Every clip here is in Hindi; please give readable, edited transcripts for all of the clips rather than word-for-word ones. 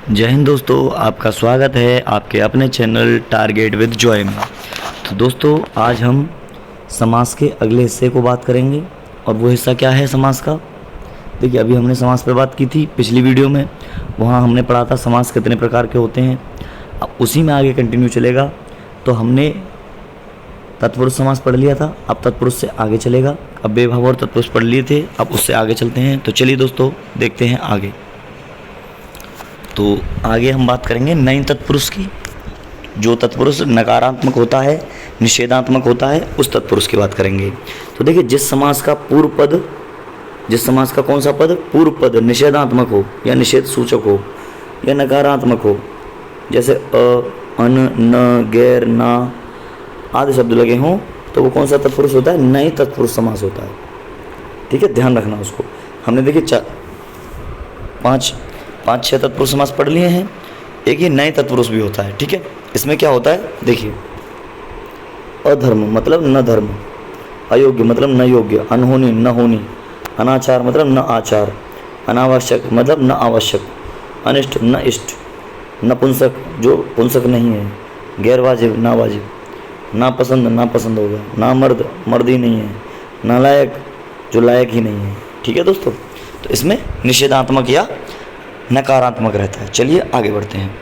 जय हिंद दोस्तों, आपका स्वागत है आपके अपने चैनल टारगेट विद जॉय में। तो दोस्तों, आज हम समास के अगले हिस्से को बात करेंगे। और वो हिस्सा क्या है समास का? देखिए, अभी हमने समास पे बात की थी पिछली वीडियो में। वहाँ हमने पढ़ा था समास कितने प्रकार के होते हैं। अब उसी में आगे कंटिन्यू चलेगा। तो हमने तत्पुरुष समास पढ़ लिया था, अब तत्पुरुष से आगे चलेगा। अब बेभाव और तत्पुरुष पढ़ लिए थे, अब उससे आगे चलते हैं। तो चलिए दोस्तों, देखते हैं आगे। तो आगे हम बात करेंगे नए तत्पुरुष की। जो तत्पुरुष नकारात्मक होता है, निषेधात्मक होता है, उस तत्पुरुष की बात करेंगे। तो देखिए, जिस समास का पूर्व पद, जिस समास का कौन सा पद पूर्व पद निषेधात्मक हो या निषेध सूचक हो या नकारात्मक हो, जैसे अन, न, गैर, ना आदि शब्द लगे हों, तो वो कौन सा तत्पुरुष होता है? नए तत्पुरुष समास होता है। ठीक है, ध्यान रखना उसको। हमने देखिए पाँच छः तत्पुरुष समास पढ़ लिए हैं। एक ये नए तत्पुरुष भी होता है। ठीक है, इसमें क्या होता है देखिए, अधर्म मतलब न धर्म, अयोग्य मतलब न योग्य, अनहोनी न होनी, अनाचार मतलब न आचार, अनावश्यक मतलब न आवश्यक, अनिष्ट न इष्ट, नपुंसक जो पुंसक नहीं है, गैर वाजिब ना वाजिब, नापसंद नापसंद हो गया, ना मर्द मर्द ही नहीं है, नालायक जो लायक ही नहीं है। ठीक है दोस्तों, तो इसमें निषेधात्मक या नकारात्मक रहता है। चलिए आगे बढ़ते हैं।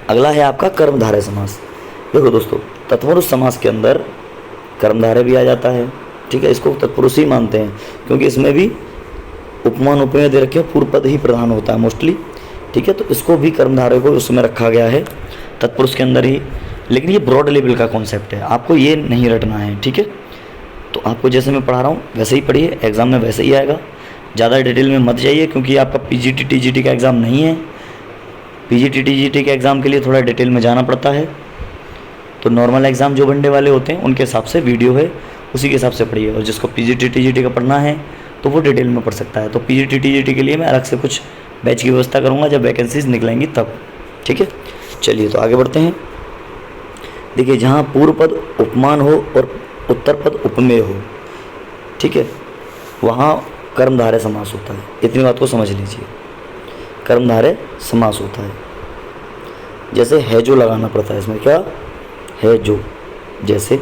अगला है आपका कर्मधारय समास। देखो दोस्तों, तत्पुरुष समास के अंदर कर्मधारय भी आ जाता है। ठीक है, इसको तत्पुरुष ही मानते हैं क्योंकि इसमें भी उपमान उपमेय दे रखे, पूर्व पद ही प्रधान होता है मोस्टली। ठीक है, तो इसको भी कर्मधारय को उसमें रखा गया है तत्पुरुष के अंदर ही। लेकिन ये ब्रॉड लेवल का कॉन्सेप्ट है, आपको ये नहीं रटना है। ठीक है, तो आपको जैसे मैं पढ़ा रहा हूँ वैसे ही पढ़िए, एग्जाम में वैसे ही आएगा। ज़्यादा डिटेल में मत जाइए क्योंकि आपका पीजीटी टीजीटी का एग्ज़ाम नहीं है। पीजीटी टीजीटी के एग्ज़ाम के लिए थोड़ा डिटेल में जाना पड़ता है। तो नॉर्मल एग्ज़ाम जो बनने वाले होते हैं उनके हिसाब से वीडियो है, उसी के हिसाब से पढ़िए। और जिसको पीजीटी टीजीटी का पढ़ना है तो वो डिटेल में पढ़ सकता है। तो पीजीटी टीजीटी के लिए मैं अलग से कुछ बैच की व्यवस्था करूँगा जब वैकेंसीज निकलेंगी तब। ठीक है, चलिए तो आगे बढ़ते हैं। देखिए, जहाँ पूर्व पद उपमान हो और उत्तर पद उपमेय हो, ठीक है, वहाँ कर्मधारय समास होता है। इतनी बात को समझ लीजिए, कर्मधारय समास होता है। जैसे है जो लगाना पड़ता है इसमें, क्या है जो, जैसे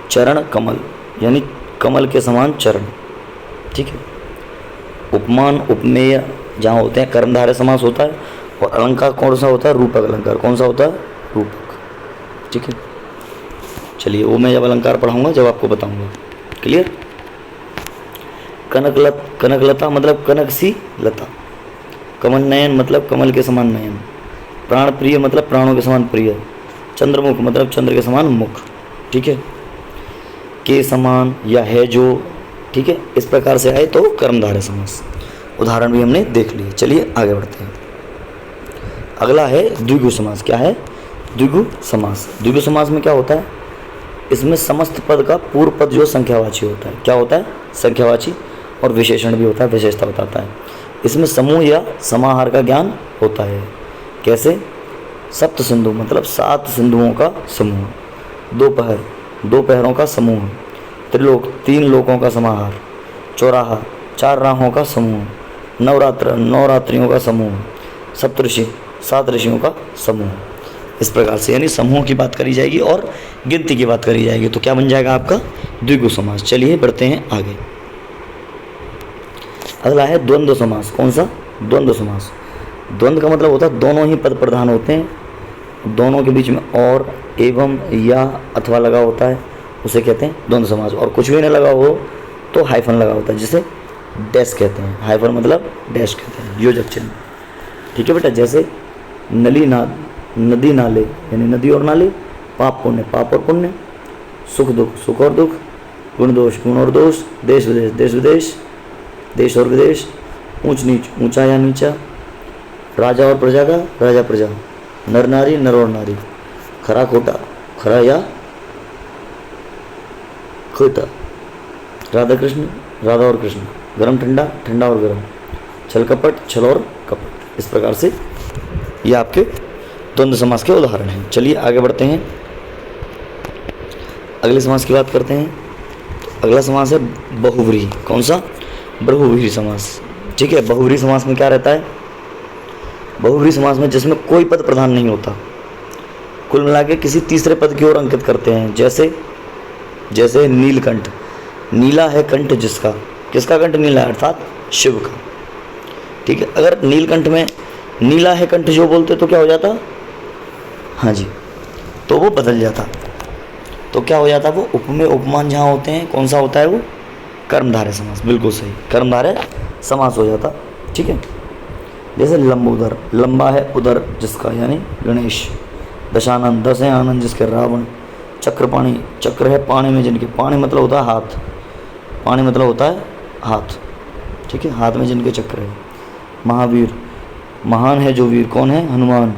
चरण कमल यानी कमल के समान चरण। ठीक है, उपमान उपमेय जहाँ होते हैं कर्मधारय समास होता है। और अलंकार कौन सा होता है? रूपक अलंकार। कौन सा होता है? रूपक। ठीक है, चलिए वो मैं जब अलंकार पढ़ाऊँगा जब आपको बताऊँगा। क्लियर? कनकलता मतलब कनक सी लता, कमल नयन मतलब कमल के समान नयन, प्राण प्रिय मतलब प्राणों के समान प्रिय, चंद्रमुख मतलब चंद्र के समान मुख। ठीक है, के समान या है जो। ठीक है, इस प्रकार से आए तो कर्मधारय समास। उदाहरण भी हमने देख लिए। चलिए आगे बढ़ते हैं। अगला है द्विगु समास। क्या है? द्विगु समास। द्विगु समास में क्या होता है? इसमें समस्त पद का पूर्व पद जो संख्यावाची होता है। क्या होता है? संख्यावाची। और विशेषण भी होता है, विशेषता बताता है। इसमें समूह या समाहार का ज्ञान होता है। कैसे? सप्त सिंधु मतलब 7 सिंधुओं का समूह, दोपहर 2 पहरों का समूह, त्रिलोक 3 लोकों का समाहार, चौराहा 4 राहों का समूह, नवरात्र 9 रात्रियों का समूह, सप्तऋषि 7 ऋषियों का समूह। इस प्रकार से यानी समूह की बात करी जाएगी और गिनती की बात करी जाएगी। तो क्या बन जाएगा आपका? द्विगु समास। चलिए बढ़ते हैं आगे। अगला है द्वंद्व समास। कौन सा? द्वंद्व समास। द्वंद्व का मतलब होता है दोनों ही पद प्रधान होते हैं, दोनों के बीच में और, एवं, या, अथवा लगा होता है, उसे कहते हैं द्वंद्व समास। और कुछ भी नहीं लगा हो तो हाइफन लगा होता है, जिसे डैश कहते हैं। हाइफन मतलब डैश कहते हैं, योजक चिन्ह। ठीक है बेटा, जैसे नली नदी नाले यानी नदी और नाले, पाप पुण्य पाप और पुण्य, सुख दुख सुख और दुख, गुण दोष गुण और दोष, देश विदेश देश विदेश, देश और विदेश, ऊंच नीच ऊंचा या नीचा, राजा और प्रजा का राजा प्रजा, नर नारी नर और नारी, खरा खोटा खरा या खोटा, राधा कृष्ण राधा और कृष्ण, गरम ठंडा ठंडा और गरम, छल कपट छल और कपट। इस प्रकार से ये आपके द्वंद्व समास के उदाहरण हैं। चलिए आगे बढ़ते हैं, अगले समास की बात करते हैं। तो अगला समास है बहुव्रीहि। कौन सा? बहुव्रीहि समास। ठीक है, बहुव्रीहि समास में क्या रहता है? बहुव्रीहि समास में जिसमें कोई पद प्रधान नहीं होता, कुल मिला के किसी तीसरे पद की ओर अंकित करते हैं। जैसे नीलकंठ, नीला है कंठ जिसका, किसका कंठ नीला है? अर्थात शिव का। ठीक है, अगर नीलकंठ में नीला है कंठ जो बोलते तो क्या हो जाता? हाँ जी, तो वो बदल जाता। तो क्या हो जाता? वो उपमेय उपमान जहाँ होते हैं, कौन सा होता है वो? कर्मधारय समास। बिल्कुल सही, कर्मधारय समास हो जाता। ठीक है, जैसे लंबोदर, लंबा है उदर जिसका, यानी गणेश। दशानन, दस है आनंद जिसके, रावण। चक्रपाणी, चक्र है पानी में जिनके, पानी मतलब होता है हाथ, पानी मतलब होता है हाथ। ठीक है, हाथ में जिनके चक्र है। महावीर, महान है जो वीर, कौन है? हनुमान।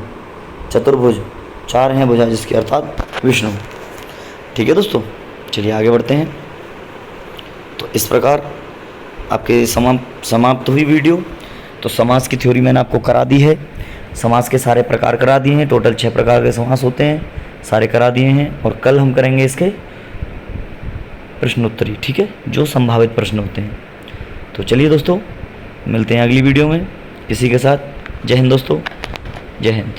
चतुर्भुज, चार हैं भुजा जिसके, अर्थात विष्णु। ठीक है दोस्तों, चलिए आगे बढ़ते हैं। तो इस प्रकार आपके समाप्त हुई वीडियो। तो समास की थ्योरी मैंने आपको करा दी है, समास के सारे प्रकार करा दिए हैं। टोटल 6 प्रकार के समास होते हैं, सारे करा दिए हैं। और कल हम करेंगे इसके प्रश्नोत्तरी। ठीक है, जो संभावित प्रश्न होते हैं। तो चलिए दोस्तों, मिलते हैं अगली वीडियो में किसी के साथ। जय हिंद दोस्तों, जय हिंद।